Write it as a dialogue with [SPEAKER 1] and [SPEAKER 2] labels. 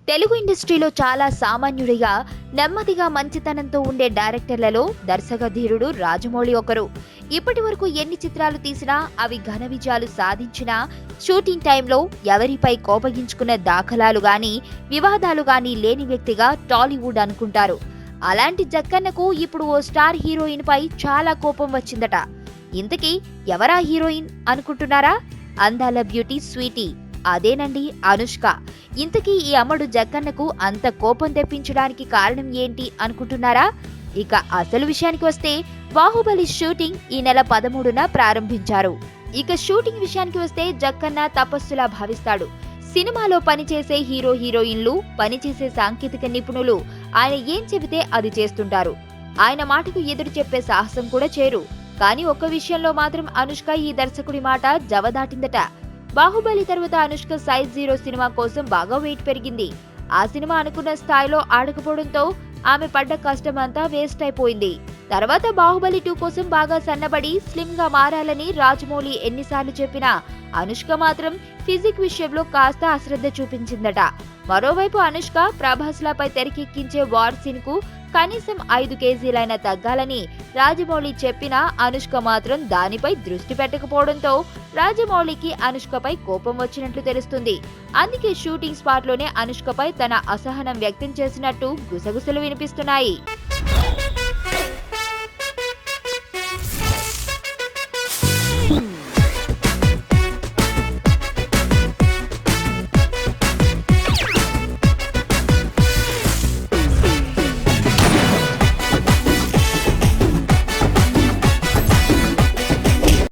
[SPEAKER 1] తెలుగు ఇండస్ట్రీలో చాలా సామాన్యుడిగా నెమ్మదిగా మంచితనంతో ఉండే డైరెక్టర్లలో దర్శకధీరుడు రాజమౌళి ఒకరు. ఇప్పటి వరకు ఎన్ని చిత్రాలు తీసినా అవి ఘన విజయాలు సాధించినా షూటింగ్ టైంలో ఎవరిపై కోపగించుకున్న దాఖలాలు గాని వివాదాలు గాని లేని వ్యక్తిగా టాలీవుడ్ అనుకుంటారు. అలాంటి జక్కన్నకు ఇప్పుడు ఓ స్టార్ హీరోయిన్ పై చాలా కోపం వచ్చిందట. ఇంతకీ ఎవరా హీరోయిన్ అనుకుంటున్నారా? అందాల బ్యూటీ స్వీటీ, అదేనండి అనుష్క. ఇంతకీ ఈ అమ్మడు జక్కన్నకు అంత కోపం తెప్పించడానికి కారణం ఏంటి అనుకుంటున్నారా? ఇక అసలు విషయానికి వస్తే బాహుబలి షూటింగ్ ఈ నెల 13న ప్రారంభించారు. ఇక షూటింగ్ విషయానికి వస్తే జక్కన్న తపస్సులా భావిస్తాడు. సినిమాలో పనిచేసే హీరో హీరోయిన్లు, పనిచేసే సాంకేతిక నిపుణులు ఆయన ఏం చెబితే అది చేస్తుంటారు. ఆయన మాటకు ఎదురు చెప్పే సాహసం కూడా చేరు. కానీ ఒక్క విషయంలో మాత్రం అనుష్క ఈ దర్శకుడి మాట జవదాటిందట. బాహుబలి తర్వాత అనుష్క సైజ్ 0 సినిమా కోసం బాగా వెయిట్ పెరిగింది. ఆ సినిమా అనుకున్న స్థాయిలో ఆడకపోవడంతో ఆమె పడ్డ కష్టమంతా వేస్ట్ అయిపోయింది. తర్వాత బాహుబలి 2 కోసం బాగా సన్నబడి స్లిమ్ గా మారాలని రాజమౌళి ఎన్నిసార్లు చెప్పినా అనుష్క మాత్రం ఫిజిక్ విషయంలో కాస్త అశ్రద్ధ చూపించిందట. మరోవైపు అనుష్క ప్రభాస్ లపై తెరకెక్కించే వార్ సీన్ కు కనీసం 5 కేజీలైనా తగ్గాలని రాజమౌళి చెప్పినా అనుష్క మాత్రం దానిపై దృష్టి పెట్టకపోవడంతో రాజమౌళికి అనుష్కపై కోపం వచ్చినట్లు తెలుస్తుంది. అందుకే షూటింగ్ స్పాట్ లోనే అనుష్కపై తన అసహనం వ్యక్తం చేసినట్టు గుసగుసలు వినిపిస్తున్నాయి.